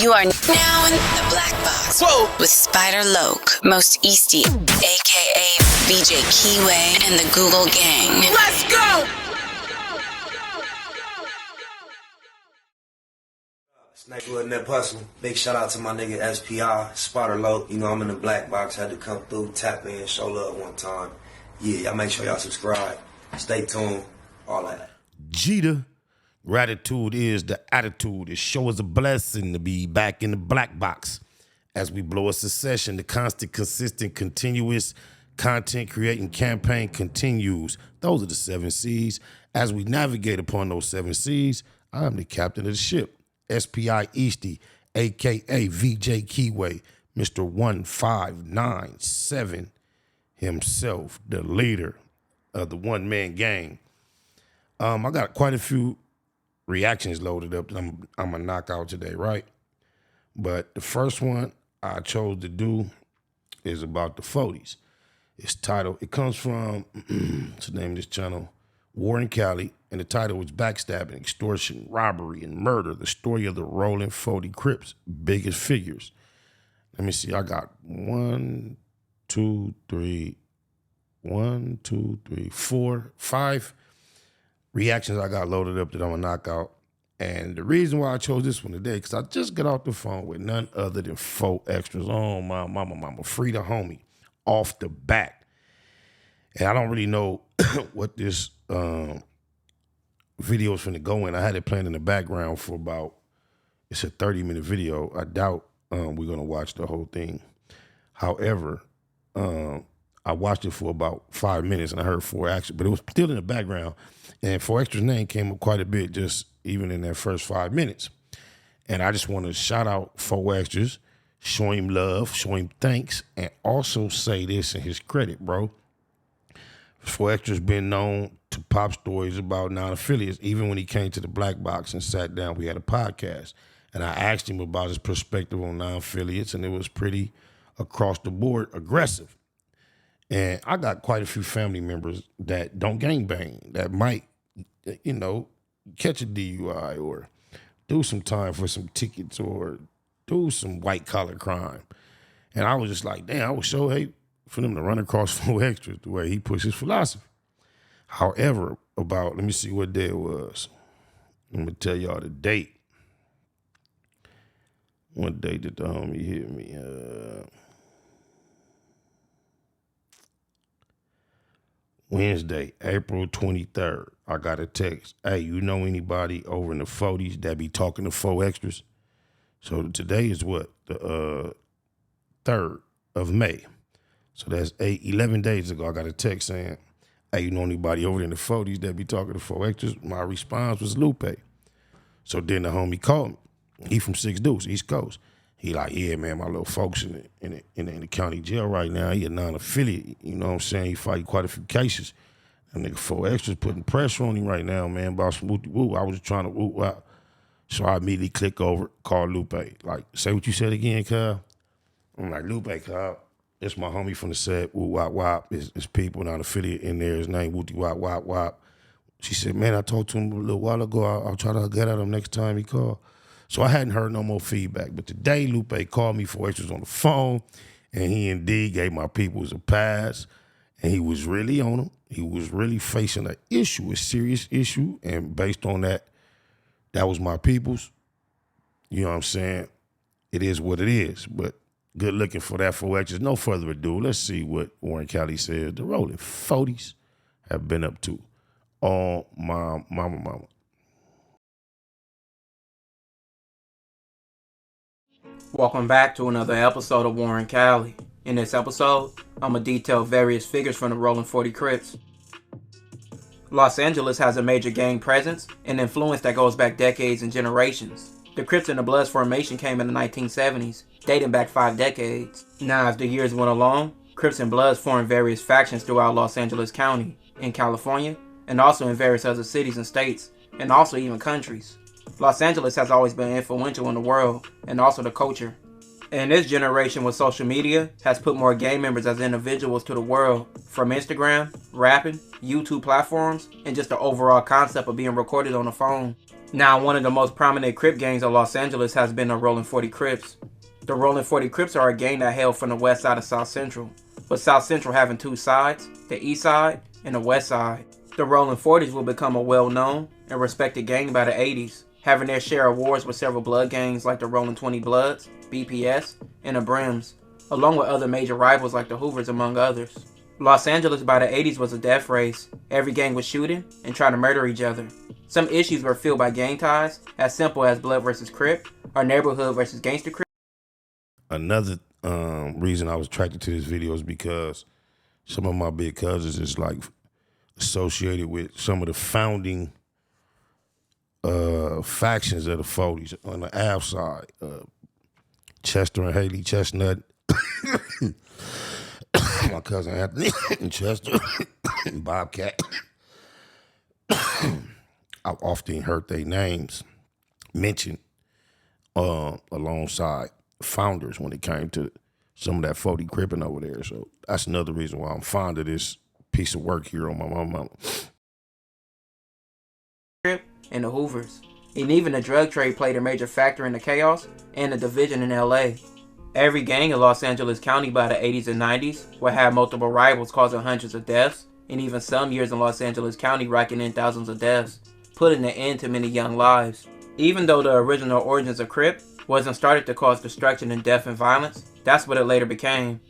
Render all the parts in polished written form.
You are now in the black box. Whoa. With Spider Loke, Most Easty, aka VJ Keyway, and the Google Gang. Let's go! Snake Wood Nip Hustle. Big shout out to my nigga SPI, Spider Loke. You know I'm in the black box, had to come through, tap in, show love one time. Yeah, y'all make sure y'all subscribe. Stay tuned, all that. Jeter. Gratitude is the attitude. It sure is a blessing to be back in the black box as we blow a succession. The constant, consistent, continuous content creating campaign continues. Those are the 7 C's. As we navigate upon those 7 C's, I am the captain of the ship, SPI Easty, a.k.a. VJ Keyway, Mr. 1597 himself, the leader of the one-man gang. I got quite a few reactions loaded up that I'm gonna knock out today, right? But the first one I chose to do is about the 40s. It's titled, it comes from, what's the name of this channel? War in Cali, and the title is Backstabbing, Extortion, Robbery, and Murder, the story of the Rollin 40 Crips, biggest figures. Let me see, I got 1, 2, 3, 4, 5 reactions I got loaded up that I'm gonna knock out. And the reason why I chose this one today, because I just got off the phone with none other than 4 extras. Oh, my mama, free the homie off the bat. And I don't really know what this video is finna go in. I had it playing in the background for about, it's a 30-minute video. I doubt we're gonna watch the whole thing. However, I watched it for about 5 minutes and I heard 4 extras, but it was still in the background. And 4 extras' name came up quite a bit just even in that first 5 minutes. And I just want to shout out 4 extras, show him love, show him thanks, and also say this in his credit, bro. 4 extras been known to pop stories about non-affiliates. Even when he came to the black box and sat down, we had a podcast. And I asked him about his perspective on non-affiliates, and it was pretty across the board aggressive. And I got quite a few family members that don't gangbang, that might, you know, catch a DUI or do some time for some tickets or do some white collar crime. And I was just like, damn, I would so hate for them to run across 4 extras the way he pushed his philosophy. However, about, let me see what day it was. I'm gonna tell y'all the date. What day did the homie hit me? Wednesday, April 23rd, I got a text. Hey, you know anybody over in the 40s that be talking to 4 extras? So today is what? The 3rd of May. So that's 11 days ago. I got a text saying, hey, you know anybody over in the 40s that be talking to 4 extras? My response was Lupe. So then the homie called me. He from 6 Deuce, East Coast. He like, yeah, man, my little folks in the county jail right now. He a non-affiliate, you know what I'm saying? He fight quite a few cases. And nigga 4 extras putting pressure on him right now, man, about some woo-woo. I was just trying to woo out. So I immediately click over, call Lupe. Like, say what you said again, cuz. I'm like, Lupe, cuz. It's my homie from the set, woo wop wop. It's people, non-affiliate in there. His name, wooty wop wop wop. She said, man, I talked to him a little while ago. I'll try to get at him next time he called. So I hadn't heard no more feedback. But today, Lupe called me 4 extras on the phone, and he indeed gave my peoples a pass, and he was really on them. He was really facing an issue, a serious issue, and based on that, that was my peoples. You know what I'm saying? It is what it is, but good looking for that 4 extras. No further ado, let's see what Warren Cali says the Rollin 40s have been up to. Oh, my mama. Welcome back to another episode of Warren Cali. In this episode, I'm going to detail various figures from the Rollin 40 Crips. Los Angeles has a major gang presence and influence that goes back decades and generations. The Crips and the Bloods formation came in the 1970s, dating back 5 decades. Now, as the years went along, Crips and Bloods formed various factions throughout Los Angeles County, in California, and also in various other cities and states, and also even countries. Los Angeles has always been influential in the world, and also the culture. And this generation with social media has put more gang members as individuals to the world, from Instagram, rapping, YouTube platforms, and just the overall concept of being recorded on the phone. Now, one of the most prominent Crip gangs of Los Angeles has been the Rollin 40 Crips. The Rollin 40 Crips are a gang that hailed from the west side of South Central, with South Central having two sides, the east side and the west side. The Rollin 40s will become a well-known and respected gang by the 80s, having their share of wars with several blood gangs like the Rollin 20 Bloods, BPS, and the Brims, along with other major rivals like the Hoovers, among others. Los Angeles by the 80s was a death race. Every gang was shooting and trying to murder each other. Some issues were filled by gang ties, as simple as Blood versus Crip or Neighborhood versus Gangster Crip. Another reason I was attracted to this video is because some of my big cousins is like associated with some of the founding factions of the 40s on the Ave side. Chester and Haley Chestnut. My cousin Anthony and Chester and Bobcat. I've often heard their names mentioned alongside founders when it came to some of that 40 cripping over there. So that's another reason why I'm fond of this piece of work here on my mama. And the Hoovers. And even the drug trade played a major factor in the chaos and the division in LA. Every gang in Los Angeles County by the 80s and 90s would have multiple rivals causing hundreds of deaths, and even some years in Los Angeles County racking in thousands of deaths, putting an end to many young lives. Even though the original origins of Crip wasn't started to cause destruction and death and violence, that's what it later became.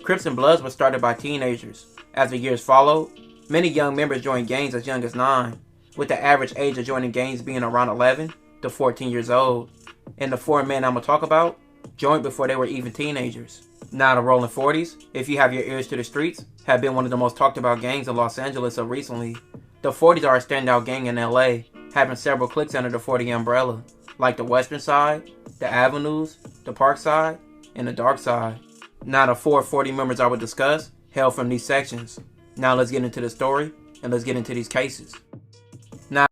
Crips and Bloods were started by teenagers. As the years followed, many young members joined gangs as young as 9, with the average age of joining gangs being around 11 to 14 years old. And the 4 men I'm going to talk about joined before they were even teenagers. Now the Rollin 40s, if you have your ears to the streets, have been one of the most talked about gangs in Los Angeles of recently. The 40s are a standout gang in LA, having several cliques under the 40 umbrella, like the Western Side, the Avenues, the Park Side, and the Dark Side. Now the 4 40 members I will discuss hail from these sections. Now let's get into the story and let's get into these cases. Now,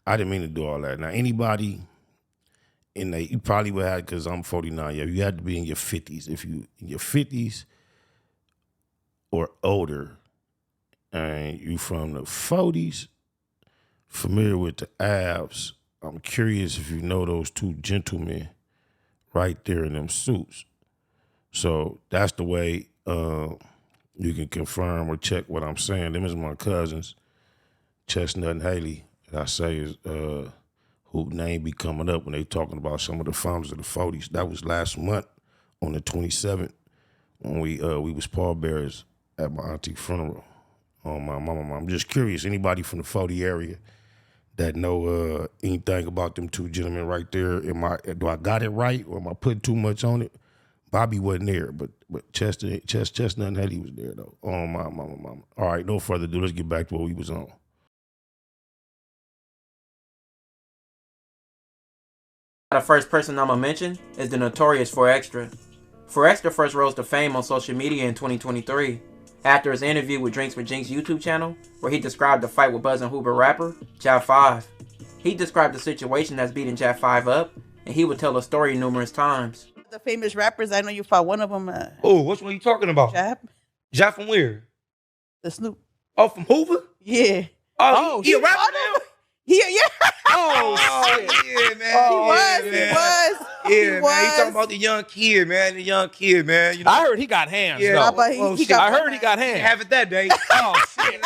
I didn't mean to do all that. Now, anybody you probably would have, because I'm 49, yeah, you had to be in your 50s. If you in your 50s or older, and you from the 40s, familiar with the Avs, I'm curious if you know those 2 gentlemen right there in them suits. So that's the way you can confirm or check what I'm saying. Them is my cousins, Chestnut and Haley. I say is who name be coming up when they talking about some of the founders of the 40s. That was last month on the 27th when we was pallbearers at my auntie's funeral on my mama. I'm just curious, anybody from the 40 area that know anything about them 2 gentlemen right there? Do I got it right, or am I putting too much on it? Bobby wasn't there, but Chestnut and Haley was there though. On my mama. All right, no further ado. Let's get back to what we was on. the first person I'm going to mention is the notorious 4Extra. 4Extra first rose to fame on social media in 2023 after his interview with Drinks with Jinx YouTube channel, where he described the fight with Buzzin' Hoover rapper Jav 5. He described the situation as beating Jav 5 up, and he would tell the story numerous times. The famous rappers, I know you fought one of them. Oh, which one you talking about? Jav? Jav from where? The Snoop. Oh, from Hoover? Yeah. Oh, he a rapper now? Yeah. Oh, yeah, man. He was. Yeah, man. He talking about the young kid, man. You know? I heard he got hands, Yeah. though. He got I heard he got hands. Have it that day. Oh, shit.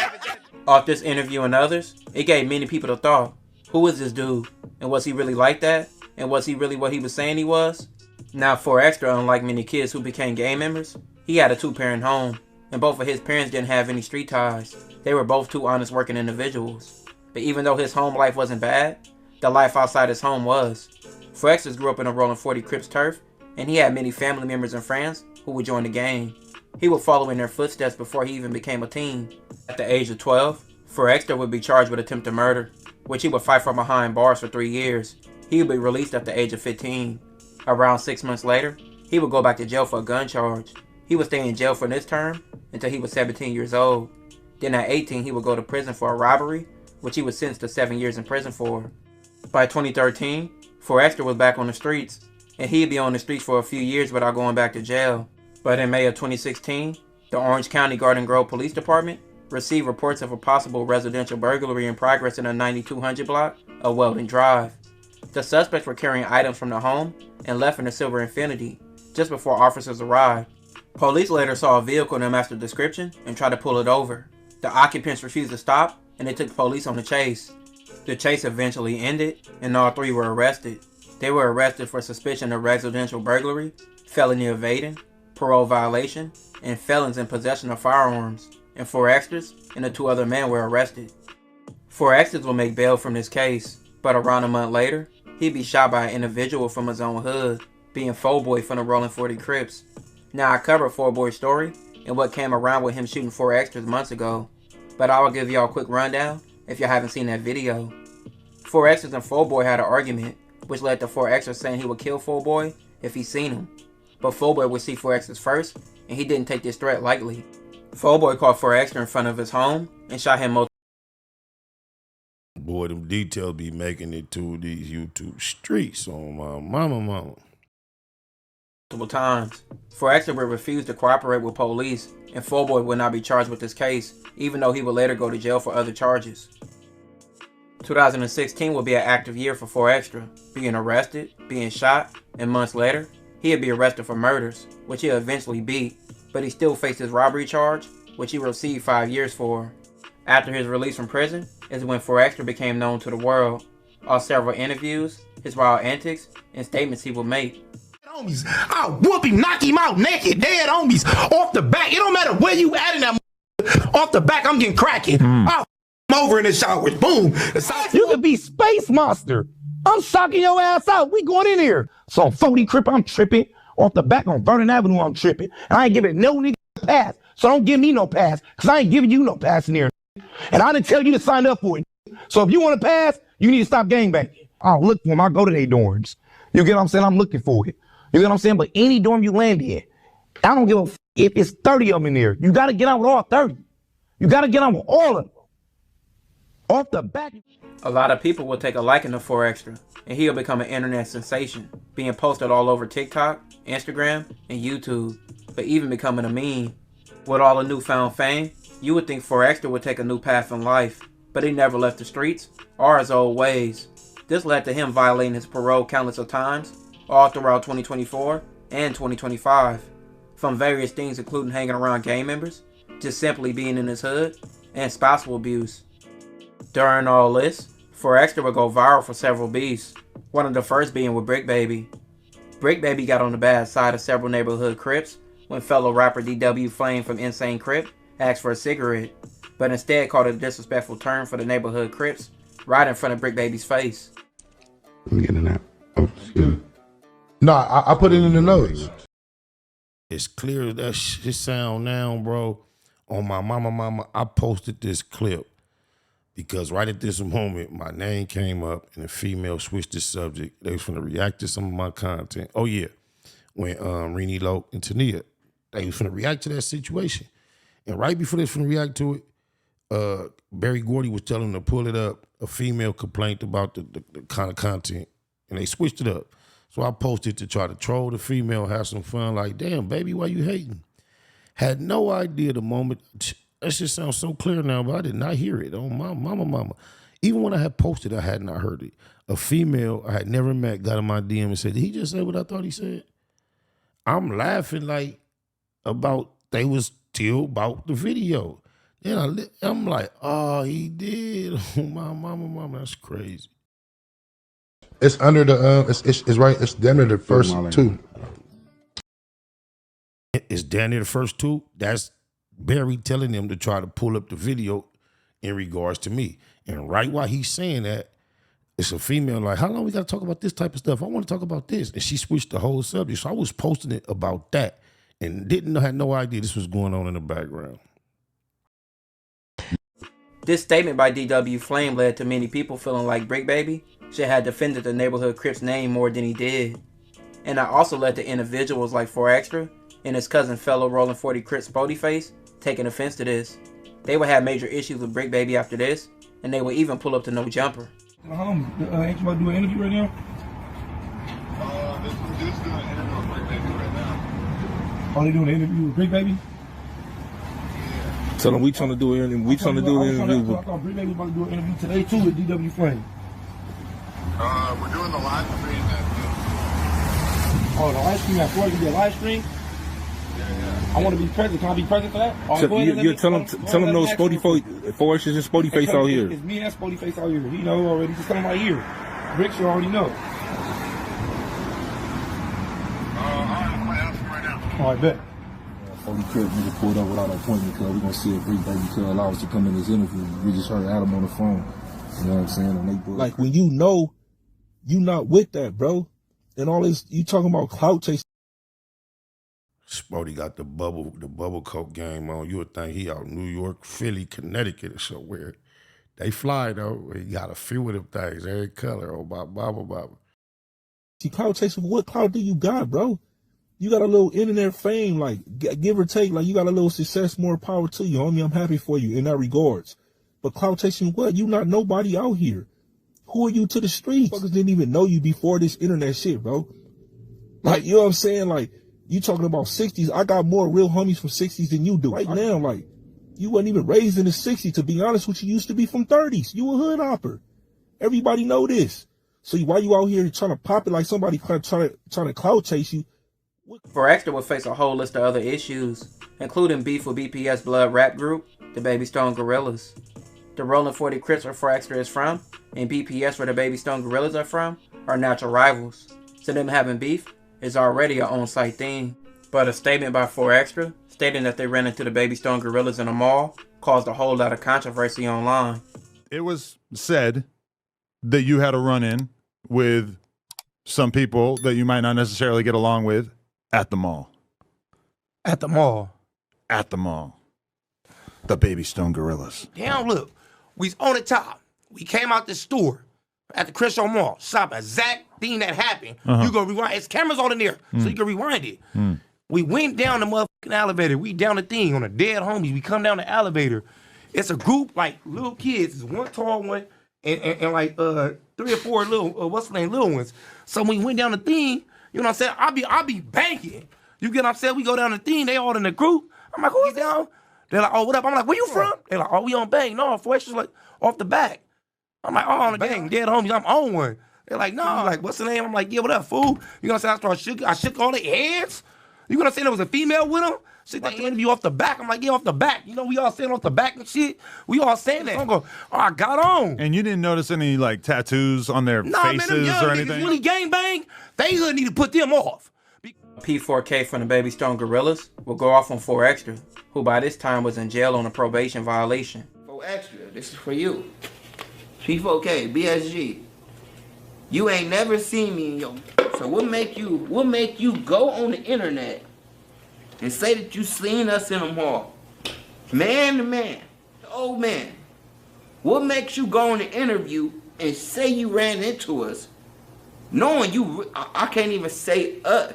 Off this interview and others, it gave many people the thought, who is this dude? And was he really like that? And was he really what he was saying he was? Now, 4Extra, unlike many kids who became gang members, he had a 2-parent home, and both of his parents didn't have any street ties. They were both 2 honest working individuals. But even though his home life wasn't bad, the life outside his home was. 4Extra grew up in a Rollin 40 Crips turf, and he had many family members and friends who would join the gang. He would follow in their footsteps before he even became a teen. At the age of 12, 4Extra would be charged with attempted murder, which he would fight from behind bars for 3 years. He would be released at the age of 15. Around 6 months later, he would go back to jail for a gun charge. He would stay in jail for this term until he was 17 years old. Then at 18, he would go to prison for a robbery, which he was sentenced to 7 years in prison for. By 2013, 4Extra was back on the streets, and he'd be on the streets for a few years without going back to jail. But in May of 2016, the Orange County Garden Grove Police Department received reports of a possible residential burglary in progress in a 9200 block of Weldon Drive. The suspects were carrying items from the home and left in a silver Infiniti just before officers arrived. Police later saw a vehicle in a master description and tried to pull it over. The occupants refused to stop, and they took the police on the chase. The chase eventually ended, and all three were arrested. They were arrested for suspicion of residential burglary, felony evading, parole violation, and felons in possession of firearms. And 4 extras and the 2 other men were arrested. 4 extras will make bail from this case, but around a month later, he'd be shot by an individual from his own hood, being Foboy from the Rollin 40 Crips. Now, I covered Foboy's story and what came around with him shooting 4 extras months ago, but I will give y'all a quick rundown if y'all haven't seen that video. 4 extras and Foboy had an argument, which led to 4 extras saying he would kill Foboy if he seen him. But Foboy would see 4 extras first, and he didn't take this threat lightly. Foboy caught 4 extra in front of his home and shot him multiple. Boy, them details be making it to these YouTube streets on my mama. Times. 4 extra would refuse to cooperate with police, and Foboy would not be charged with this case, even though he would later go to jail for other charges. 2016 will be an active year for 4 extra, being arrested, being shot, and months later, he'd be arrested for murders, which he'll eventually beat, but he still faced his robbery charge, which he received 5 years for. After his release from prison is when 4 extra became known to the world. On several interviews, his wild antics, and statements he would make. Homies, I'll whoop him, knock him out naked, dead homies, off the back. It don't matter where you at in that off the back, I'm getting cracking. I'll over in the showers, boom. You could be Space Monster. I'm shocking your ass out. We going in here. So 40 Crip, I'm tripping. Off the back on Vernon Avenue, I'm tripping. And I ain't giving no nigga a pass. So don't give me no pass, because I ain't giving you no pass in here. And I didn't tell you to sign up for it. So if you want to pass, you need to stop gangbanging. I'll look for them. I'll go to their dorms. You get what I'm saying? I'm looking for it. You get what I'm saying? But any dorm you land in, I don't give a if it's 30 of them in there. You got to get out with all 30. You got to get out with all of them. Off the back. A lot of people will take a liking to 4 extra, and he'll become an internet sensation, being posted all over TikTok, Instagram, and YouTube, but even becoming a meme. With all the newfound fame, you would think 4 extra would take a new path in life, but he never left the streets or his old ways. This led to him violating his parole countless of times, all throughout 2024 and 2025, from various things including hanging around gang members, just simply being in his hood, and spousal abuse. During all this, 4 extra would go viral for several beefs, one of the first being with Brick Baby. Brick Baby got on the bad side of several neighborhood Crips when fellow rapper DW Flame from Insane Crip asked for a cigarette, but instead called it a disrespectful term for the neighborhood Crips right in front of Brick Baby's face. Let me get in that. Oh, excuse me. No, I put it in the notes. It's clear as that shit sound now, bro. On my mama, I posted this clip because right at this moment, my name came up and a female switched the subject. They was finna react to some of my content. Oh yeah, when Renee Loke and Tania, they was finna react to that situation. And right before they was finna react to it, Barry Gordy was telling them to pull it up, a female complaint about the kind of content, and they switched it up. So I posted to try to troll the female, have some fun, like, damn, baby, why you hating? Had no idea the moment, that shit sounds so clear now, but I did not hear it. Oh, my mama. Even when I had posted, I had not heard it. A female I had never met got in my DM and said, did he just say what I thought he said? I'm laughing like about, they was still about the video. Then I'm like, oh, he did. Oh, my mama, that's crazy. It's under the it's right. It's down to the first 2. It's down near the first 2. That's Barry telling them to try to pull up the video in regards to me. And right while he's saying that, it's a female like, how long we got to talk about this type of stuff? I want to talk about this. And she switched the whole subject. So I was posting it about that and had no idea this was going on in the background. This statement by DW Flame led to many people feeling like Brick Baby should have defended the neighborhood Crips name more than he did. And that also led to individuals like 4 extra and his cousin fellow Rollin 40 Crips Bodyface taking offense to this. They would have major issues with Brick Baby after this, and they would even pull up to No Jumper. Ain't you about to do an interview right now? This Oh, they doing an interview with Brick Baby? Tell them we trying to do an interview. We trying to do an interview. I thought Brick Baby about to do an interview today too with DW Flame. We're doing the live stream at Oh, the live stream at 4. You be a live stream? yeah. I want to be present. Can I be present for that? You tell them no Spotty Forrest is Spotty Face out here. It's me and Spotty Face out here. He know already. Just tell him right here. Rick should already know. I'm going to ask him right now. All right, bet. 40 Crip nigga pulled up without an appointment, cuz we gonna see if Brick Baby could allow us to come in this interview. We just heard Adam on the phone. You know what I'm saying? And they like when you know you not with that, bro. And all this, you talking about clout chasing. Spotty got the bubble coat game on. You would think he out in New York, Philly, Connecticut or somewhere. They fly though. He got a few of them things, every color. Oh, blah. See, clout chasing, what clout do you got, bro? You got a little internet fame, like give or take, like you got a little success, more power to you, homie. I'm happy for you in that regards. But clout chasing, what? You not nobody out here. Who are you to the streets? Fuckers didn't even know you before this internet shit, bro. Like, you know what I'm saying? Like, you talking about 60s. I got more real homies from 60s than you do. Right now, like, you wasn't even raised in the 60s. To be honest with you, used to be from 30s. You a hood hopper. Everybody know this. So why you out here trying to pop it like somebody trying to clout chase you? For Extra would face a whole list of other issues, including beef with BPS blood rap group, the Baby Stone Gorillas. The Rollin 40 Crips where For Extra is from, and BPS where the Baby Stone Gorillas are from, are natural rivals. So them having beef is already a on-site thing. But a statement by For Extra, stating that they ran into the Baby Stone Gorillas in a mall, caused a whole lot of controversy online. It was said that you had a run-in with some people that you might not necessarily get along with at the mall. At the mall. At the mall. The Baby Stone Gorillas. Damn, look. We's on the top. We came out the store at the Crenshaw Mall. Stop exact thing that happened. You gonna rewind. It's cameras on in there, so you can rewind it. We went down the motherfucking elevator. We down the thing on the dead homies. We come down the elevator. It's a group like little kids. It's one tall one and like 3 or 4 little little ones. So when we went down the thing, you know what I'm saying? I'll be banking. You get what I'm saying? We go down the thing. They all in the group. I'm like, who's down? They're like, oh, what up? I'm like, where you from? They're like, oh, we on Bang. No, For Extra's like off the back. I'm like, oh, on the Bang, dead homies, I'm on one. They're like, no, like, what's the name? I'm like, yeah, what up, fool? You know what I'm saying? I shook all their hands. You know what I'm saying? There was a female with them. She like, the interview off the back. I'm like, yeah, off the back. You know, we all saying off the back and shit. We all saying that. I'm going, oh, I got on. And you didn't notice any, like, tattoos on their faces man, them young or anything? Really gangbang, they gonna need to put them off. P4K from the Baby Stone Gorillas will go off on For Extra, who by this time was in jail on a probation violation. For Extra, this is for you. P4K, BSG. You ain't never seen me in your... So what make you go on the internet and say that you seen us in a mall? Man to man, old man. What makes you go on the interview and say you ran into us, knowing you... I can't even say us.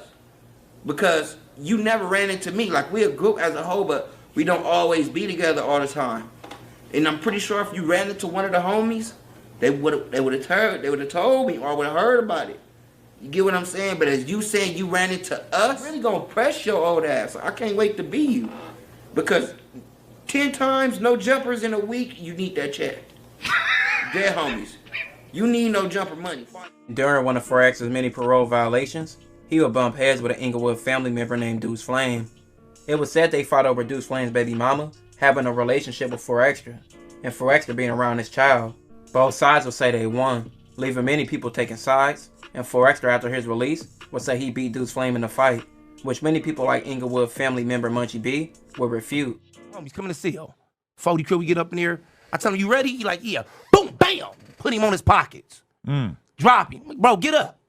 Because you never ran into me. Like, we're a group as a whole, but we don't always be together all the time. And I'm pretty sure if you ran into one of the homies, they would have told me or would have heard about it. You get what I'm saying? But as you saying you ran into us, I'm really gonna press your old ass. I can't wait to be you. Because 10 times no jumpers in a week, you need that check. Dead homies. You need no jumper money. During one of For Extra's many parole violations, he would bump heads with an Inglewood family member named Deuce Flame. It was said they fought over Deuce Flame's baby mama having a relationship with For Extra, and For Extra being around his child. Both sides would say they won, leaving many people taking sides, and For Extra after his release would say he beat Deuce Flame in the fight, which many people like Inglewood family member Munchie B would refute. He's coming to see yo. 40 Crip, we get up in here. I tell him, you ready? He like, yeah. Boom, bam. Put him on his pockets. Drop him. Bro, get up.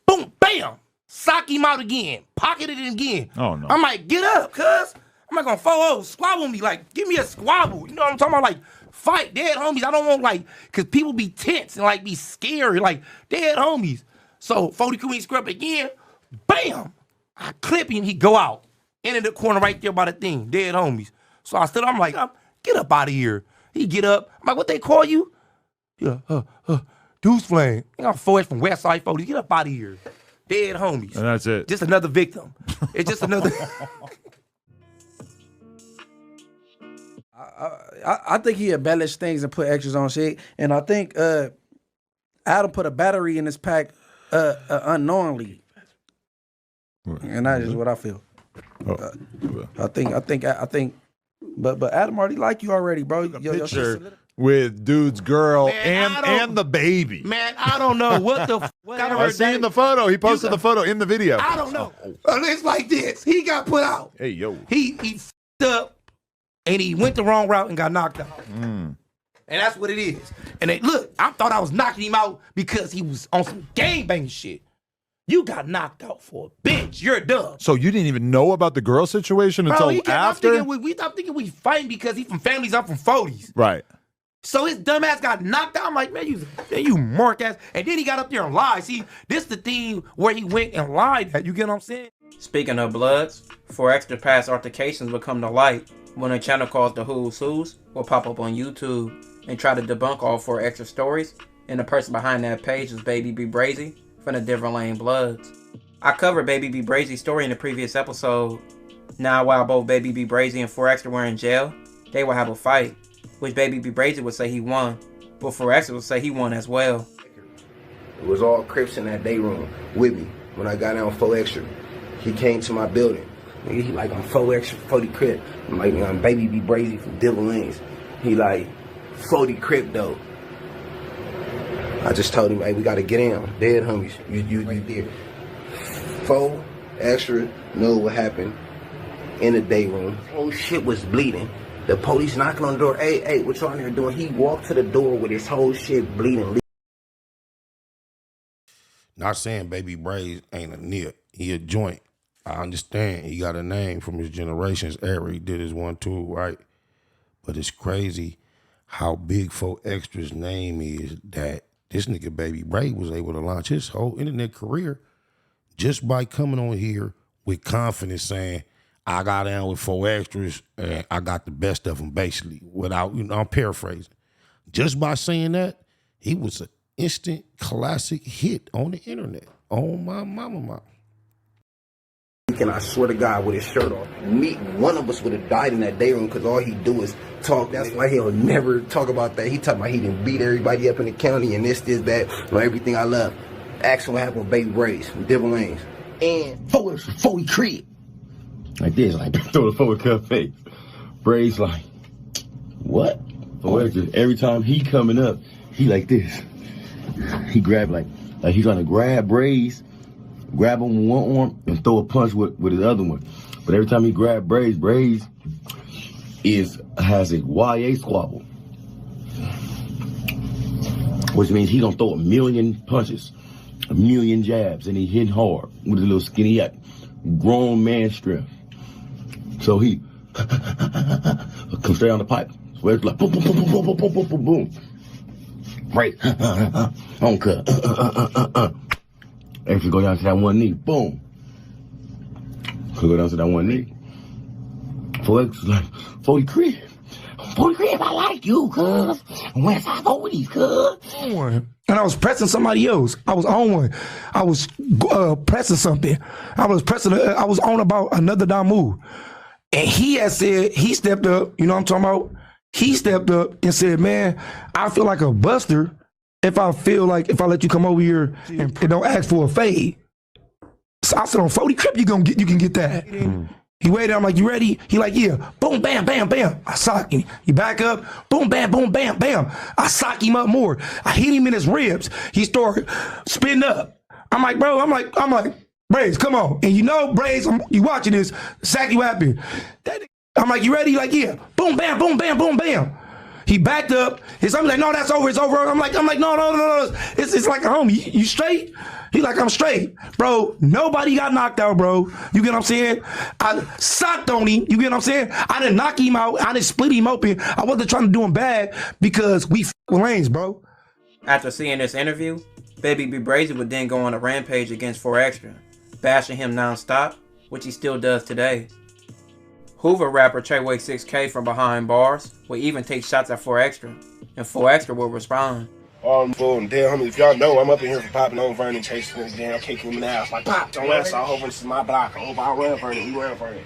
Boom, bam. Sock him out again. Pocketed it again. Oh, no. I'm like, get up, cuz. I'm not gonna 4-0. Squabble me. Like, give me a squabble. You know what I'm talking about? Like, fight. Dead homies. I don't want, like, because people be tense and, like, be scary. Like, dead homies. So, 40 Crip, he scrub again. Bam. I clip him. He go out. Into the corner right there by the thing. Dead homies. So I stood up. I'm like, get up out of here. He get up. I'm like, what they call you? Yeah, Deuce Flame. I'm 4 from West Side 40. Get up out of here. dead homies. And that's it. Just another victim. It's just another. I think he embellished things and put extras on shit. And I think Adam put a battery in his pack unknowingly. And that is what I feel. I think. But Adam already like you already, bro. Picture with dude's girl Man, and the baby. Man, I don't know what the fuck. I seen the photo. He posted the photo in the video. I don't know. It's like this. He got put out. Hey, yo. He f***ed up and he went the wrong route and got knocked out. And that's what it is. And look, I thought I was knocking him out because he was on some gangbanging shit. You got knocked out for a bitch. You're done. So you didn't even know about the girl situation until after? I'm thinking we fighting because he from families, I'm from 40s. Right. So his dumb ass got knocked out. I'm like, man, you mark ass. And then he got up there and lied. See, this the thing where he went and lied at. You get what I'm saying? Speaking of Bloods, 4Extra past altercations will come to light when a channel called The Who's Who's will pop up on YouTube and try to debunk all 4Extra stories. And the person behind that page is Baby B Brazy from the Different Lane Bloods. I covered Baby B Brazy's story in the previous episode. Now, while both Baby B Brazy and 4Extra were in jail, they would have a fight, which Baby B Brazy would say he won, but 4Extra would say he won as well. It was all Crips in that day room with me when I got down 4Extra. He came to my building. He like, I'm 4Extra, 40 Crip. I'm like, I'm Baby B Brazy from Debunking. He like, 40 Crip though. I just told him, hey, we gotta get in. Dead homies, you right there. 4Extra know what happened in the day room. Whole shit was bleeding. The police knocking on the door. Hey, what y'all in there doing? He walked to the door with his whole shit bleeding. Not saying Baby Braze ain't a nip. He a joint. I understand he got a name from his generation's era. He did his 1-2, right? But it's crazy how big 4Extra's name is that this nigga Baby Braze was able to launch his whole internet career just by coming on here with confidence saying, I got down with 4Extras and I got the best of them, basically, without, I'm paraphrasing. Just by saying that, he was an instant classic hit on the internet. Oh, my mama. And I swear to God, with his shirt off, one of us would have died in that day room because all he do is talk. That's why he'll never talk about that. He talking about he didn't beat everybody up in the county and this, that, or everything I love. Ask him what happened with Baby Braze from Debunking. And 40 Crip. Like this, like throw the forward cup face. Braze like, what? Every time he coming up, he like this. He grab like he's trying to grab Braze, grab him with one arm and throw a punch with his other one. But every time he grab Braze has a YA squabble. Which means he gonna throw a million punches, a million jabs, and he hitting hard with a little skinny grown man strength. So he comes straight on the pipe. So it's like boom, boom, boom, boom, boom, boom, boom, boom, boom. Right. On cut. Actually go down to that one knee. Boom. Could go down to that one knee. 4X like 40 Crip. 40 Crip, I like you, cuz. Where's our 40s, cuz? And I was pressing somebody else. I was on one. I was pressing something. I was on about another down move. And he had said, he stepped up, you know what I'm talking about? He stepped up and said, man, I feel like a buster if I let you come over here and don't ask for a fade. So I said, on 40 Crip, you can get that. He waited, I'm like, you ready? He like, yeah. Boom, bam, bam, bam. I sock him. He back up. Boom, bam, boom, bam, bam. I sock him up more. I hit him in his ribs. He started spinning up. I'm like, bro, I'm like, Braze, come on. And you know, Braze, you watching this, exactly what happened. I'm like, you ready? He like, yeah. Boom, bam, boom, bam, boom, bam. He backed up. His homie like, no, that's over, it's over. I'm like, no. It's like a homie. You straight? He like, I'm straight. Bro, nobody got knocked out, bro. You get what I'm saying? I socked on him. You get what I'm saying? I didn't knock him out. I didn't split him open. I wasn't trying to do him bad because we with lanes, bro. After seeing this interview, Baby B Brazy would then go on a rampage against 4Extra, bashing him non-stop, which he still does today. Hoover rapper Treyway6K from behind bars would even take shots at 4Extra, and 4Extra will respond. Fool, and damn, homie, if y'all know, I'm up in here for popping on Vernon, chasing this damn cake in the house. Like, pop, don't answer. I hope this is my block. I hope I run Vernon. We run Vernon.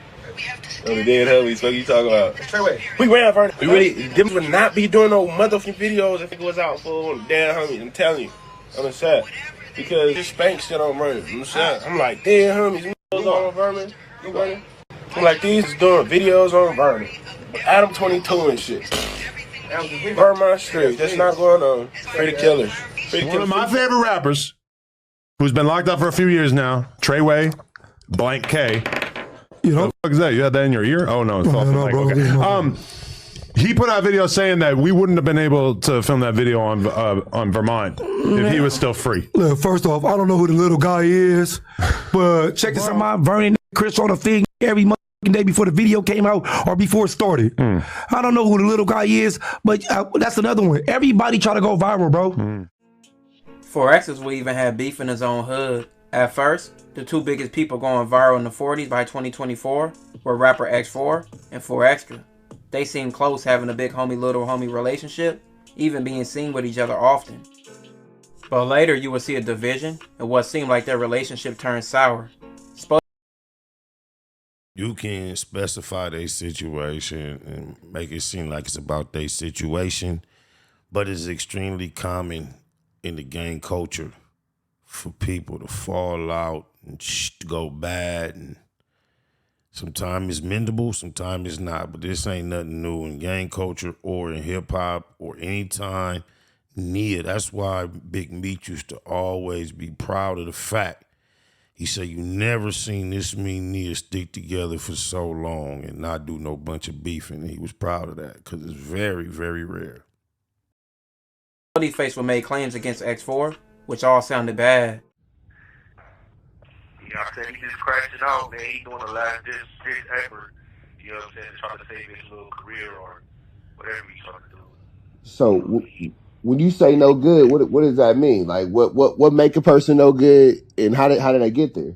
On the dead homies, what you talking about? We ran Vernon. We really, them would not be doing no motherfucking videos if it was out, fool. Damn, homie, I'm telling you. On the set. Because this spank shit on Vernon. You know what I'm saying? I'm like, damn, homies, videos on Vernon. I'm like, these is doing videos on Vernon. Adam 22 and shit. Burn my street. That's not going on. Free the killers. One of my favorite rappers, who's been locked up for a few years now, Treyway, blank K. You know, what the fuck is that? You had that in your ear? Oh no, it's off the mic. Okay. He put out a video saying that we wouldn't have been able to film that video on Vermont if he was still free. Look, first off, I don't know who the little guy is, but check this out, my Vernon Chris on the thing every month. Day before the video came out or before it started. I don't know who the little guy is, but that's another one. Everybody try to go viral, bro. 4X's will even have beef in his own hood. At first, the two biggest people going viral in the 40s by 2024 were rapper X4 and 4Extra. They seemed close, having a big homie little homie relationship, even being seen with each other often. But later you will see a division, and what seemed like their relationship turned sour. You can specify their situation and make it seem like it's about their situation, but it's extremely common in the gang culture for people to fall out and to go bad. And sometimes it's mendable, sometimes it's not. But this ain't nothing new in gang culture or in hip hop or any time near. That's why Big Meat used to always be proud of the fact. He said, you never seen this many niggas stick together for so long and not do no bunch of beefing. And he was proud of that because it's very, very rare. Dodie Face would make claims against X4, which all sounded bad. Yeah, I said he just crashed it out, man. He doing the last this effort, you know what I'm saying, to try to save his little career or whatever he's trying to do. So when you say no good, what does that mean? Like what make a person no good, and how did they get there?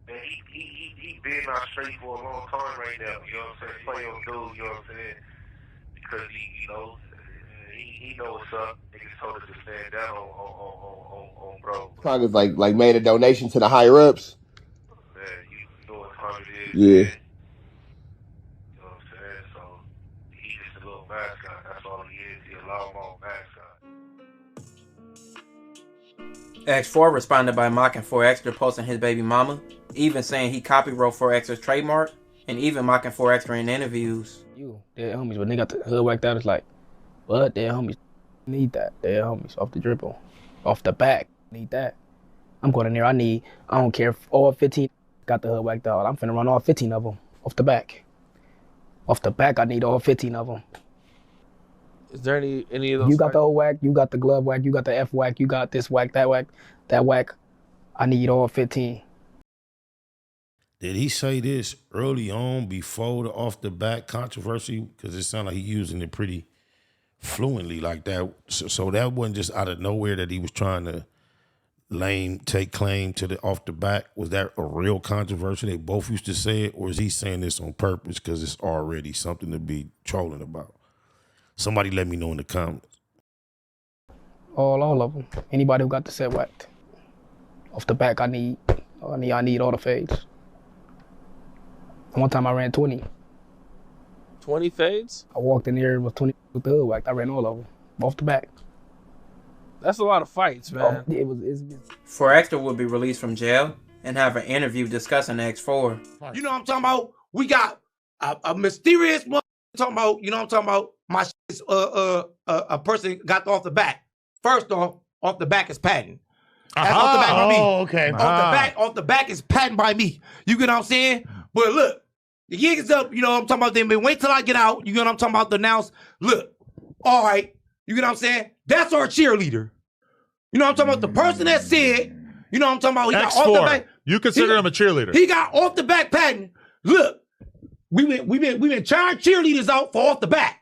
Man, he been out straight for a long time right now. You know what I'm saying? Play on dude, you know what I'm saying? Because he know what's up. Niggas told us to stand down on bro. Congress like made a donation to the higher ups. Man, you know what time it is. Yeah. Man. You know what I'm saying? So he's just a little mascot. That's all he is. He's a loudmouth mascot. X4 responded by mocking 4Extra posting his baby mama, even saying he copywrote 4Extra's trademark, and even mocking 4Extra in interviews. You, dead homies, but they got the hood whacked out. It's like, but dead homies need that. Dead homies off the dribble, off the back, need that. I'm going in there. I don't care if all 15 got the hood whacked out. I'm finna run all 15 of them off the back. Off the back, I need all 15 of them. Is there any of those? You got the old whack, you got the glove whack, you got the F whack, you got this whack, that whack, that whack. I need all 15. Did he say this early on before the off the back controversy? Because it sounded like he using it pretty fluently like that. So that wasn't just out of nowhere that he was trying to take claim to the off the back. Was that a real controversy? They both used to say it, or is he saying this on purpose because it's already something to be trolling about? Somebody let me know in the comments. All of them. Anybody who got the set whacked. Off the back, I need all the fades. One time I ran 20. 20 fades? I walked in there with 20 with the hood whacked. I ran all of them off the back. That's a lot of fights, man. It was 4Extra would be released from jail and have an interview discussing X4. You know what I'm talking about? We got a mysterious one talking about, you know what I'm talking about? My shit's, a person got off the back. First off the back is patent. That's off the back by me. Oh, okay. Off the back is patent by me. You get what I'm saying? But look, the gig is up, you know what I'm talking about? Then wait till I get out. You get what I'm talking about? To announce, look, all right, you get what I'm saying? That's our cheerleader. You know what I'm talking about? The person that said, you know what I'm talking about? He got off the back. You consider him a cheerleader. He got off the back patent. Look, we've been trying cheerleaders out for off the back.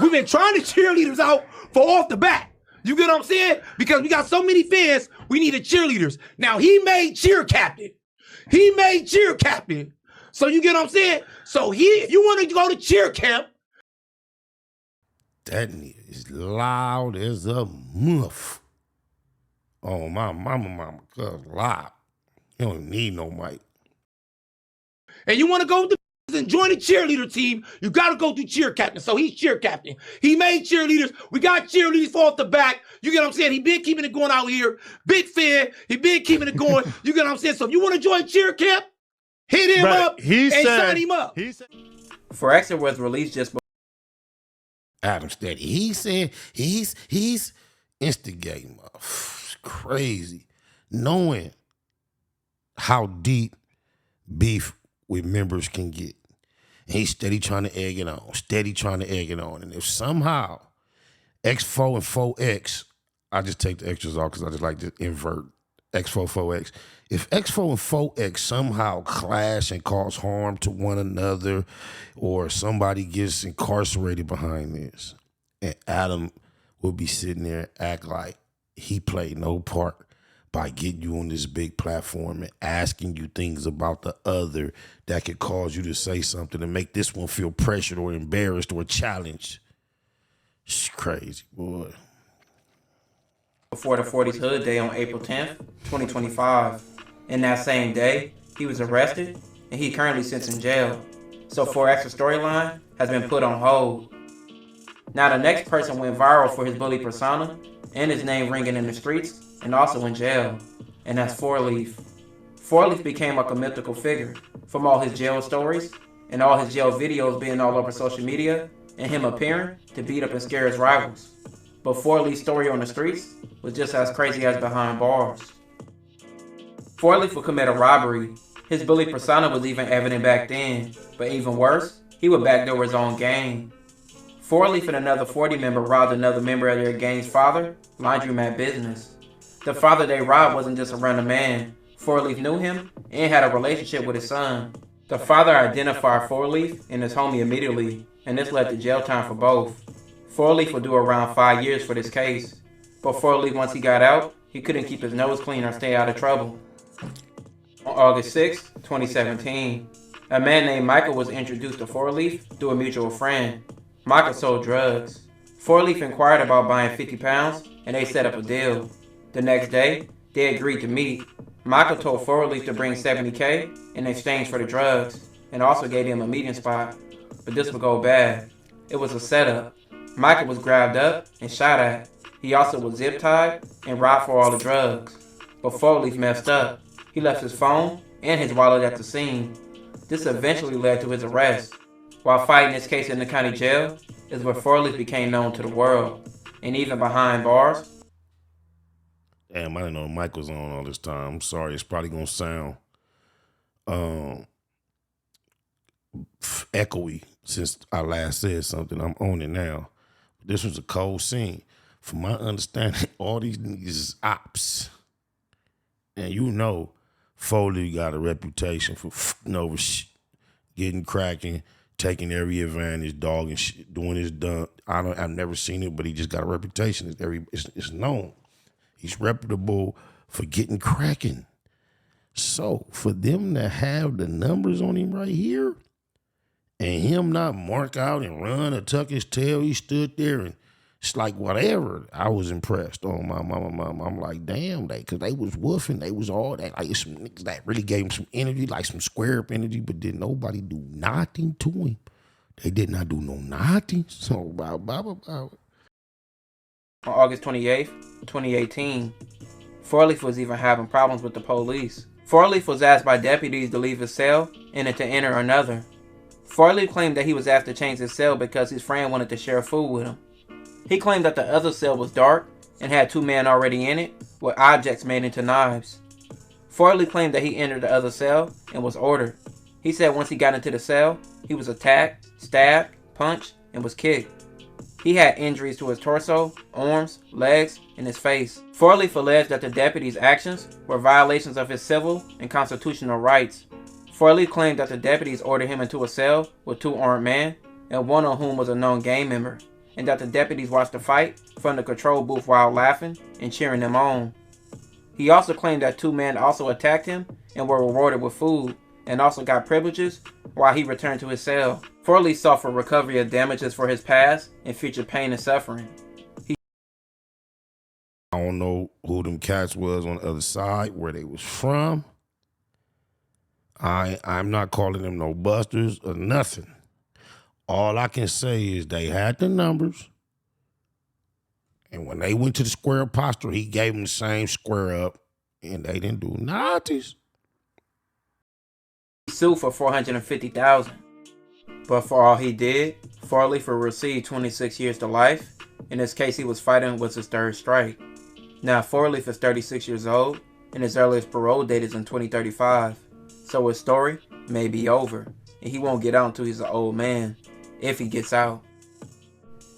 We've been trying to cheerleaders out for off the back. You get what I'm saying? Because we got so many fans, we needed cheerleaders. Now he made cheer captain. So you get what I'm saying? So if you want to go to cheer camp. That nigga, is loud as a muff. Oh, my mama, cuz loud. You don't even need no mic. And you want to go with the and join the cheerleader team, you got to go through cheer captain. So he's cheer captain. He made cheerleaders. We got cheerleaders off the back. You get what I'm saying? He been keeping it going out here. Big fan. He been keeping it going. You get what I'm saying? So if you want to join cheer camp, hit him up and sign him up. For Extra was released just before Adam Steady. He said he's instigating. It's crazy. Knowing how deep beef with members can get. And he's steady trying to egg it on. And if somehow X4 and 4X, I just take the extras off because I just like to invert X4, 4X. If X4 and 4X somehow clash and cause harm to one another, or somebody gets incarcerated behind this, and Adam will be sitting there and act like he played no part by getting you on this big platform and asking you things about the other that could cause you to say something and make this one feel pressured or embarrassed or challenged. It's crazy, boy. Before the 40s Hood Day on April 10th, 2025. In that same day, he was arrested and he currently sits in jail. So 4X's storyline has been put on hold. Now the next person went viral for his bully persona and his name ringing in the streets and also in jail, and that's 4Leaf. 4Leaf became like a mythical figure from all his jail stories and all his jail videos being all over social media and him appearing to beat up and scare his rivals. But 4Leaf's story on the streets was just as crazy as behind bars. 4Leaf would commit a robbery. His bully persona was even evident back then, but even worse, he would backdoor his own gang. 4Leaf and another 40 member robbed another member of their gang's father, laundromat business. The father they robbed wasn't just a random man. 4Leaf knew him and had a relationship with his son. The father identified 4Leaf and his homie immediately, and this led to jail time for both. 4Leaf would do around 5 years for this case, but 4Leaf, once he got out, he couldn't keep his nose clean or stay out of trouble. On August 6, 2017, a man named Michael was introduced to 4Leaf through a mutual friend. Michael sold drugs. 4Leaf inquired about buying 50 pounds, and they set up a deal. The next day, they agreed to meet. Michael told 4Leaf to bring $70K in exchange for the drugs, and also gave him a meeting spot. But this would go bad. It was a setup. Michael was grabbed up and shot at. He also was zip-tied and robbed for all the drugs. But 4Leaf messed up. He left his phone and his wallet at the scene. This eventually led to his arrest. While fighting this case in the county jail is where 4Leaf became known to the world. And even behind bars. Damn, I didn't know Mike was on all this time. I'm sorry, it's probably gonna sound echoey since I last said something. I'm on it now. This was a cold scene. From my understanding, all these niggas is ops. And you know, Foley got a reputation for over getting cracking, taking every advantage, dogging shit, doing his done. I've never seen it, but he just got a reputation. It's known. He's reputable for getting cracking. So for them to have the numbers on him right here, and him not mark out and run or tuck his tail, he stood there and it's like whatever. I was impressed. Oh my mama. I'm like, damn, because they was woofing. They was all that. Like some niggas that really gave him some energy, like some square up energy, but did nobody do nothing to him. They did not do no nothing. So blah. On August 28th, 2018, 4Leaf was even having problems with the police. 4Leaf was asked by deputies to leave his cell and to enter another. 4Leaf claimed that he was asked to change his cell because his friend wanted to share food with him. He claimed that the other cell was dark and had 2 men already in it with objects made into knives. 4Leaf claimed that he entered the other cell and was ordered. He said once he got into the cell, he was attacked, stabbed, punched, and was kicked. He had injuries to his torso, arms, legs, and his face. 4Leaf alleged that the deputies' actions were violations of his civil and constitutional rights. 4Leaf claimed that the deputies ordered him into a cell with 2 armed men, and one of whom was a known gang member, and that the deputies watched the fight from the control booth while laughing and cheering them on. He also claimed that 2 men also attacked him and were rewarded with food, and also got privileges while he returned to his cell. Forley sought for recovery of damages for his past and future pain and suffering. I don't know who them cats was on the other side, where they was from. I'm not calling them no busters or nothing. All I can say is they had the numbers, and when they went to the square posture, he gave them the same square up, and they didn't do nothing. He sued for $450,000, but for all he did, Farley received 26 years to life. In this case, he was fighting with his third strike. Now, Farley is 36 years old, and his earliest parole date is in 2035. So his story may be over, and he won't get out until he's an old man, if he gets out.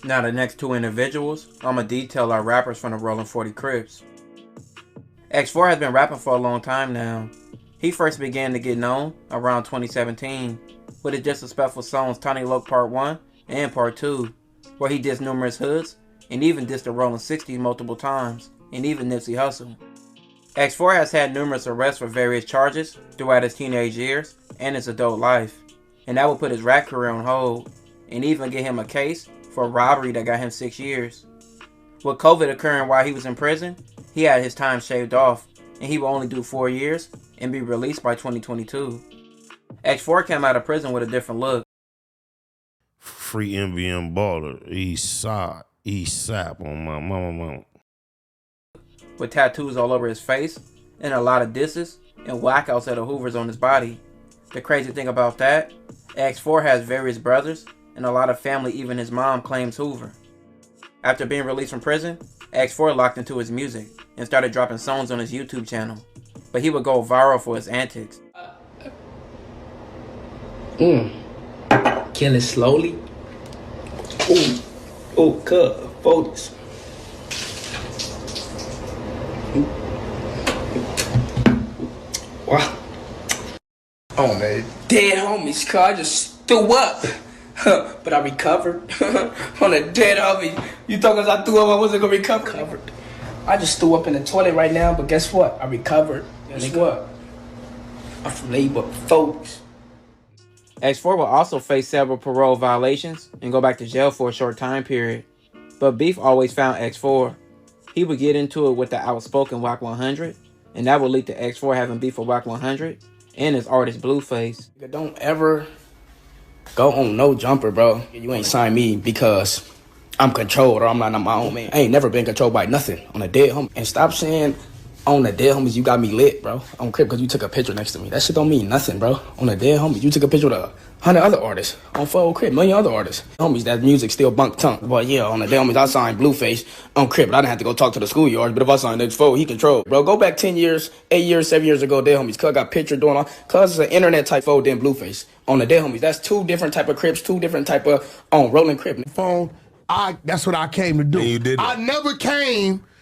Now, the next two individuals I'ma detail are rappers from the Rollin 40 Crips. X4 has been rapping for a long time now. He first began to get known around 2017 with his disrespectful songs Tiny Loke Part 1 and Part 2, where he dissed numerous hoods and even dissed the Rollin 60s multiple times, and even Nipsey Hussle. X4 has had numerous arrests for various charges throughout his teenage years and his adult life, and that would put his rap career on hold, and even get him a case for robbery that got him 6 years. With COVID occurring while he was in prison, he had his time shaved off, and he will only do 4 years and be released by 2022. X4 came out of prison with a different look. Free MVM baller, East Sap on my mama. With tattoos all over his face, and a lot of disses and whackouts at the Hoovers on his body. The crazy thing about that, X4 has various brothers, and a lot of family, even his mom, claims Hoover. After being released from prison, X4 locked into his music and started dropping songs on his YouTube channel. But he would go viral for his antics. Kill it slowly. Cut, focus. Wow. Oh, man. Dead homies, cuz I just threw up. But I recovered. On a dead homie. You thought because I threw up I wasn't going to recover? I just threw up in the toilet right now, but guess what? I recovered. Guess what? I'm from labor, folks. X4 will also face several parole violations and go back to jail for a short time period. But beef always found X4. He would get into it with the outspoken Wack 100, and that would lead to X4 having beef with Wack 100 and his artist Blueface. Don't ever go on no jumper, bro. You ain't sign me because I'm controlled or I'm not my own man. I ain't never been controlled by nothing on a dead homie. And stop saying on the dead homies you got me lit, bro. On Crip because you took a picture next to me. That shit don't mean nothing, bro. On the dead homies, you took a picture with 100 other artists. On full Crip, million other artists. Homies, that music still bunk tongue. But yeah, on the dead homies, I signed Blueface on Crip, but I didn't have to go talk to the schoolyards. But if I signed X4, he controlled. Bro, go back 10 years, 8 years, 7 years ago, dead homies. Cuz got picture doing all. Cuz it's an internet type foe than Blueface. On the dead homies, that's two different type of Crips, two different type of Rollin Crip. Phone. That's what I came to do. And you did it. I never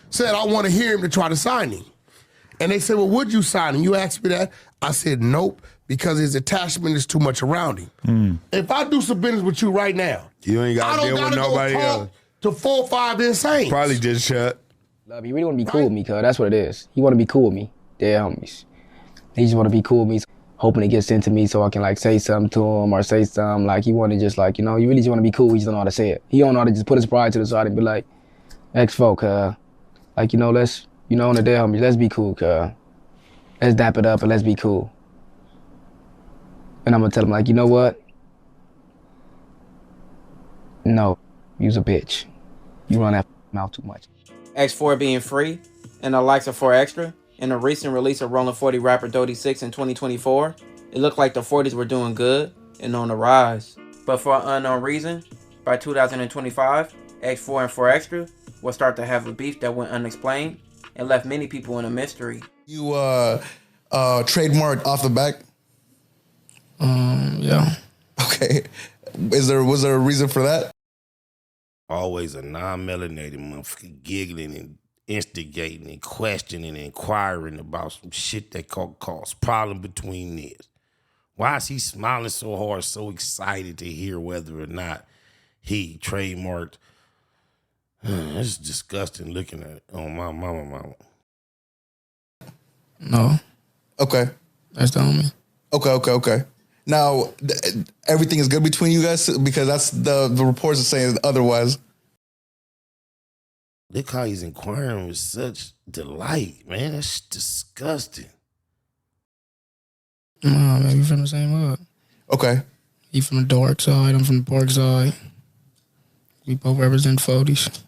said I want to hear him to try to sign him. And they said, well, would you sign him? You asked me that. I said, nope, because his attachment is too much around him. If I do some business with you right now, You ain't got to deal with nobody else. To 4 or 5 insane. Probably just shut. Love, he really want to be cool with me, cuz that's what it is. He want to be cool with me. Dead homies. He just want to be cool with me, hoping to get sent to me so I can like say something to him or say something. Like he want to just like, you know, you really just want to be cool. He just don't know how to say it. He don't know how to just put his pride to the side and be like, X-Folk, like, you know, let's, you know, on the dead homies, let's be cool, cuz. Let's dap it up and let's be cool. And I'm gonna tell him like, you know what? No, you's a bitch. You run that mouth too much. X4 being free, and the likes of 4 Extra, and the recent release of Rollin 40 rapper Dodie 6 in 2024, it looked like the 40s were doing good and on the rise. But for an unknown reason, by 2025, X4 and 4 Extra will start to have a beef that went unexplained and left many people in a mystery. You trademarked Off the Back? Yeah. Okay. Was there a reason for that? Always a non-melanated motherfucker giggling and instigating and questioning and inquiring about some shit that cause problem between this. Why is he smiling so hard, so excited to hear whether or not he trademarked? It's disgusting looking at it on my mama. No. Okay. That's the homie. Okay. Now, everything is good between you guys because that's the reports are saying otherwise. Look how he's inquiring with such delight, man. That's disgusting. Nah, man, we from the same hood. Okay. He from the dark side, I'm from the park side. We both represent 40s.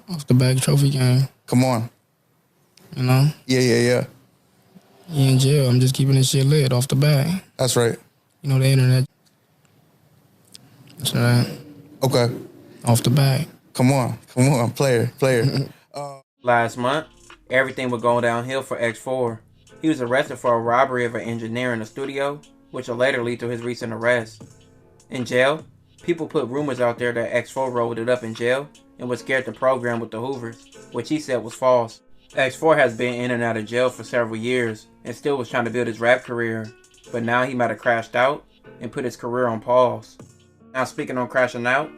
Off the back trophy game. Come on. You know? Yeah. He in jail. I'm just keeping this shit lit off the back. That's right. You know the internet. That's right. Okay. Off the back. Come on, player. Last month, everything was going downhill for X4. He was arrested for a robbery of an engineer in a studio, which will later lead to his recent arrest. In jail, people put rumors out there that X4 rolled it up in jail and was scared to program with the Hoovers, which he said was false. X4 has been in and out of jail for several years and still was trying to build his rap career, but now he might have crashed out and put his career on pause. Now speaking on crashing out,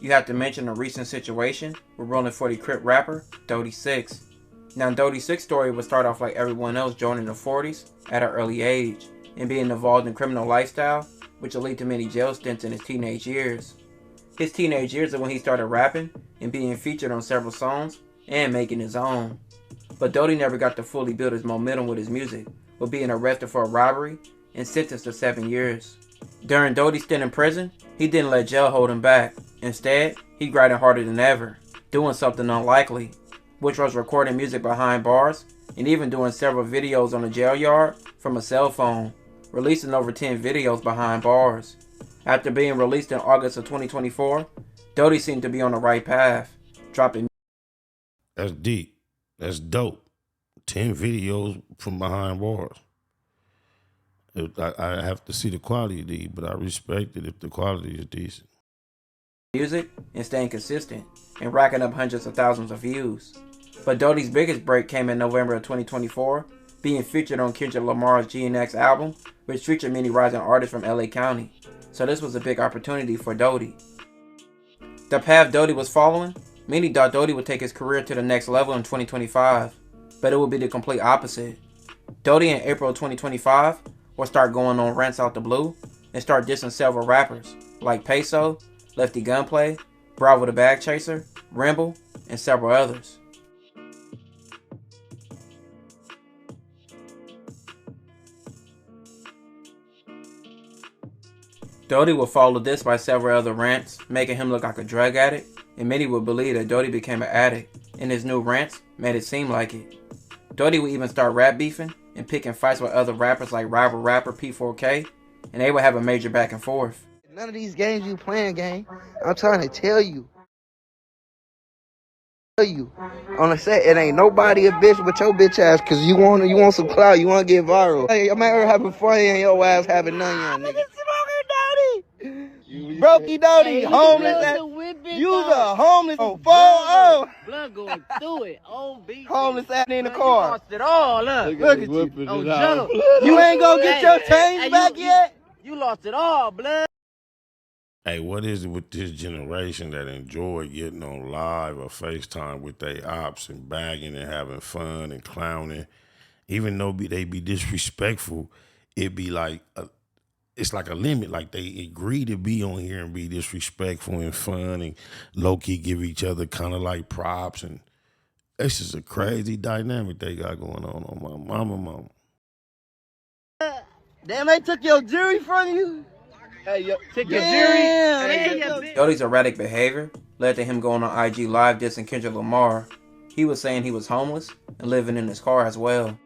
you have to mention a recent situation with Rollin 40 Crip rapper Dodie 6. Now Dodie 6's story would start off like everyone else joining the 40s at an early age and being involved in criminal lifestyle, which will lead to many jail stints in his teenage years. His teenage years are when he started rapping and being featured on several songs and making his own. But Dodie never got to fully build his momentum with his music, with being arrested for a robbery and sentenced to 7 years. During Dodie's stint in prison, he didn't let jail hold him back. Instead, he grinded harder than ever, doing something unlikely, which was recording music behind bars and even doing several videos on the jail yard from a cell phone, releasing over 10 videos behind bars. After being released in August of 2024, Dodie seemed to be on the right path, dropping. That's deep. That's dope. 10 videos from behind bars. I have to see the quality of these, but I respect it if the quality is decent. Music and staying consistent and racking up hundreds of thousands of views. But Dodie's biggest break came in November of 2024, being featured on Kendrick Lamar's GNX album, which featured many rising artists from LA County. So this was a big opportunity for Dodie. The path Dodie was following, many thought Dodie would take his career to the next level in 2025, but it would be the complete opposite. Dodie in April of 2025 will start going on rants out the blue and start dissing several rappers like Peso, Lefty Gunplay, Bravo the Bag Chaser, Rimble, and several others. Dodie will follow this by several other rants, making him look like a drug addict, and many would believe that Dodie became an addict, and his new rants made it seem like it. Dodie would even start rap beefing and picking fights with other rappers like rival rapper P4K, and they would have a major back and forth. None of these games you playing, gang. I'm trying to tell you. On the set, it ain't nobody a bitch but your bitch ass, cause you want some clout, you want to get viral. Hey, I'm out here having fun and your ass having none, young nigga. Brokey Dodie, homeless ass. You's a homeless on 4-0. Blood going through it. On beat. Homeless ass in the car. You lost it all, look. Look at you. On jump. You ain't gonna get your change back yet? You lost it all, blood. Hey, what is it with this generation that enjoy getting on live or FaceTime with their ops and bagging and having fun and clowning? Even though they be disrespectful, it be like it's like a limit. Like they agree to be on here and be disrespectful and fun and low-key give each other kind of like props. And it's just a crazy dynamic they got going on my mama. Damn, they took your jury from you? Hey, Take your jury. Dodie's erratic behavior led to him going on IG Live dissing Kendrick Lamar. He was saying he was homeless and living in his car as well.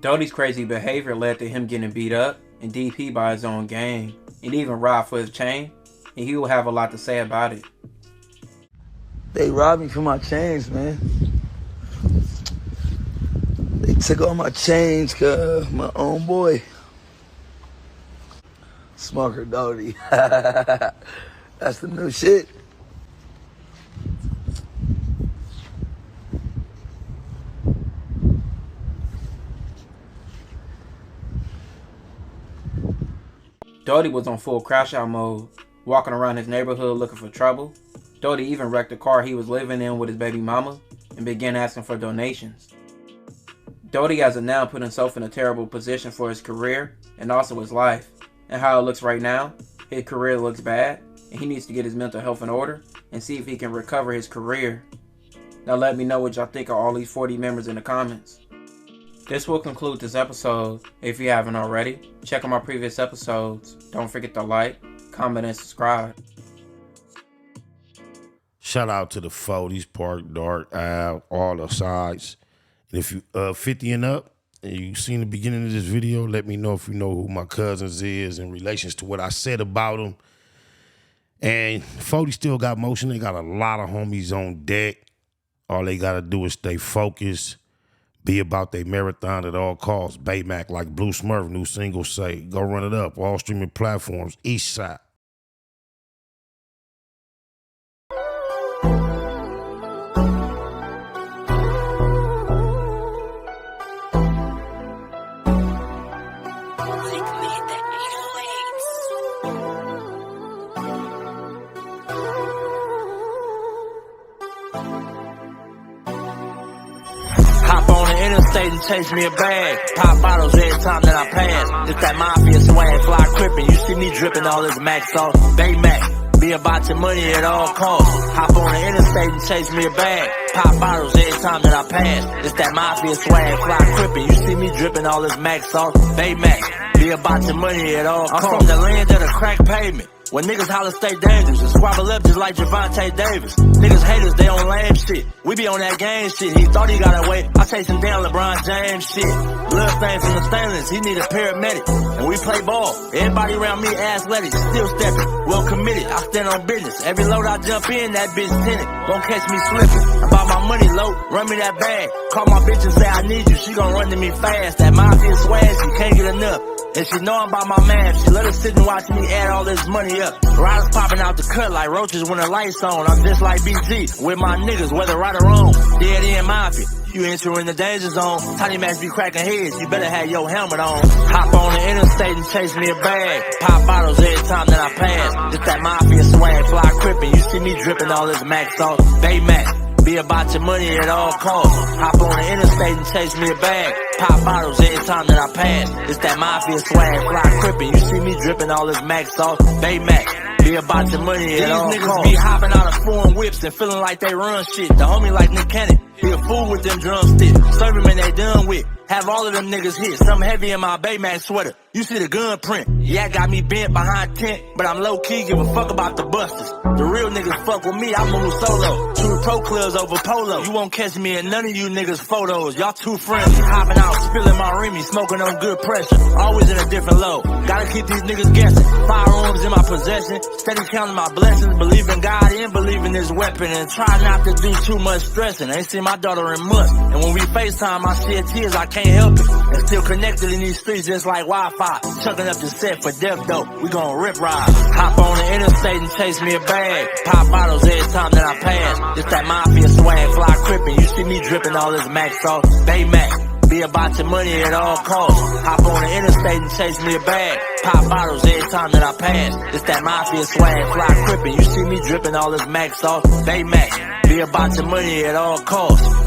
Dodie's crazy behavior led to him getting beat up and DP by his own gang, and even robbed for his chain, and he will have a lot to say about it. They robbed me for my chains, man. They took all my chains, cuz my own boy. Smoker Dodie. That's the new shit. Dodie was on full crash out mode, walking around his neighborhood looking for trouble. Dodie even wrecked the car he was living in with his baby mama and began asking for donations. Dodie as of now put himself in a terrible position for his career and also his life. And how it looks right now, his career looks bad and he needs to get his mental health in order and see if he can recover his career. Now let me know what y'all think of all these 40 members in the comments. This will conclude this episode. If you haven't already, check out my previous episodes. Don't forget to like, comment, and subscribe. Shout out to the 40s, Park, Dark, Ave, all the sides. And if you 50 and up, and you seen the beginning of this video, let me know if you know who my cousins is in relations to what I said about them. And 40 still got motion. They got a lot of homies on deck. All they got to do is stay focused, be about their marathon at all costs. Baymac, like Blue Smurf, new single say, go run it up. All streaming platforms, East Side. Hop on the interstate and chase me a bag. Pop bottles every time that I pass. It's that mafia swag, fly crippin'. You see me drippin' all this Max sauce. Baymac, be about your money at all costs. Hop on the interstate and chase me a bag. Pop bottles every time that I pass. It's that mafia swag, fly crippin'. You see me drippin' all this Max sauce. Baymac, be about your money at all costs. I'm from the land of the crack pavement. When niggas holler stay dangerous and squabble up just like Javante Davis. Niggas haters, they on lame shit. We be on that game shit. He thought he got away. I chase him down LeBron James shit. Blood stain from the stainless, he need a paramedic. And we play ball. Everybody around me athletic, still stepping, well committed. I stand on business. Every load I jump in, that bitch tinted. Don't catch me slipping. About my money low, run me that bag. Call my bitch and say I need you. She gon' run to me fast. That mafia swag, she can't get enough. And she know I'm about my man. She let her sit and watch me add all this money up. Riders popping out the cut like roaches when the lights on. I'm just like BG with my niggas, whether right or wrong. Dead in mafia, you entering the danger zone. Tiny Macs be cracking heads, you better have your helmet on. Hop on the interstate and chase me a bag. Pop bottles every time that I pass. It's that mafia swag, fly crippin'. You see me drippin' all this Max sauce. Baymac, be about your money at all costs. Hop on the interstate and chase me a bag. Pop bottles every time that I pass. It's that mafia swag, fly crippin'. You see me drippin' all this Max sauce. Baymac, be about your money at all costs. These niggas be hopping out of foreign whips and feeling like they run shit. The homie like Nick Cannon, he a fool with them drumsticks. Serve him and they done with. Have all of them niggas hit. Something heavy in my Baymax sweater. You see the gun print. Yeah, got me bent behind tent, but I'm low key, give a fuck about the busters. The real niggas fuck with me, I move solo. Two pro clubs over polo. You won't catch me in none of you niggas photos. Y'all too friendly. Hopping out, spilling my Remy, smoking on good pressure. Always in a different load. Gotta keep these niggas guessing. Firearms in my possession. Steady counting my blessings. Believe in God and believe in this weapon. And try not to do too much stressing. Ain't seen my daughter in months. And when we FaceTime, I shed tears, I can't help it. And still connected in these streets just like Wi-Fi. Chucking up the set for death though. We gon' rip ride. Hop on the interstate and chase me a bag. Pop bottles every time that I pass. It's that mafia swag, fly crippin'. You see me drippin' all this Max sauce. Baymac, be about your money at all costs. Hop on the interstate and chase me a bag. Pop bottles every time that I pass. It's that mafia swag, fly crippin'. You see me drippin' all this Max sauce. Baymac, be about your money at all costs.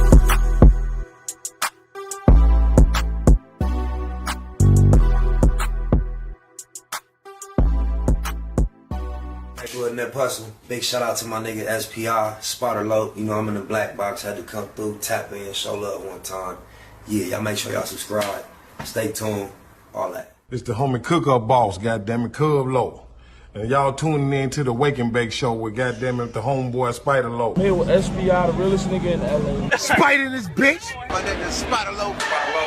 Doing that hustle. Big shout out to my nigga SPI, Spotter Low. You know I'm in the black box, had to come through, tap in, show love one time. Yeah, y'all make sure y'all subscribe. Stay tuned, all that. It's the homie cook-up boss, goddammit, Cub Low. And y'all tuning in to the Wake and Bake show with goddammit the homeboy Spider Low. Here with SPI, the realest nigga in LA. Spider this bitch. My nigga Spider Low.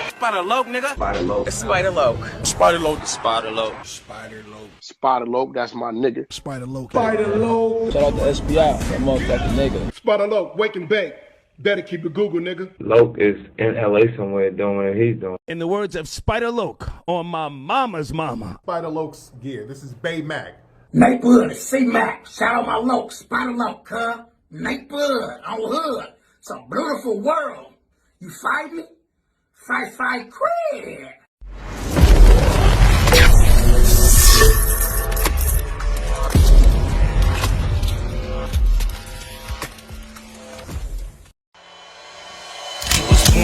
Spider Low, nigga. Spider Low. It's Spider Low. Spider Low. Spider Low. Spider Low. Spider Low, that's my nigga. Spider Low. Spider Low. Shout out to SPI, that motherfucking nigga. Spider Low, Wake and Bake. Better keep it Google, nigga. Loke is in LA somewhere doing what he's doing. In the words of Spider Loke on my mama's mama. Spider Loke's gear. This is Bay Mac. Nate Blood, C-Mac. Shout out my Loke, Spider Loke, huh? Nate Blood, on hood. It's a beautiful world. You fight me? Fight, Crips.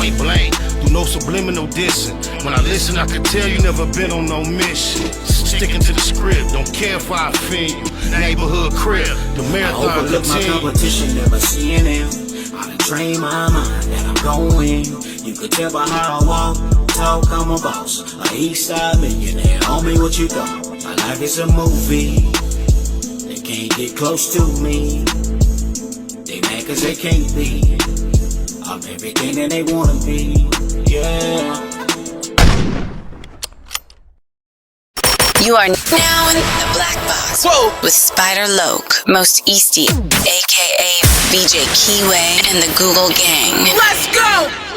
point blank. Do no subliminal dissing. When I listen, I can tell you never been on no mission. Sticking to the script, don't care if I offend you. Neighborhood crib, the marathon I overlook my competition, never seeing them. I done trained my mind that I'm going. You could tell by how I walk, talk, I'm a boss. A east side millionaire, homie, what you thought? My life is a movie. They can't get close to me. They mad cause they can't be. I'm everything that they wanna be. Yeah. You are now in the black box with Spider Loke, Most Easty, aka BJ Keyway, and the Google Gang. Let's go!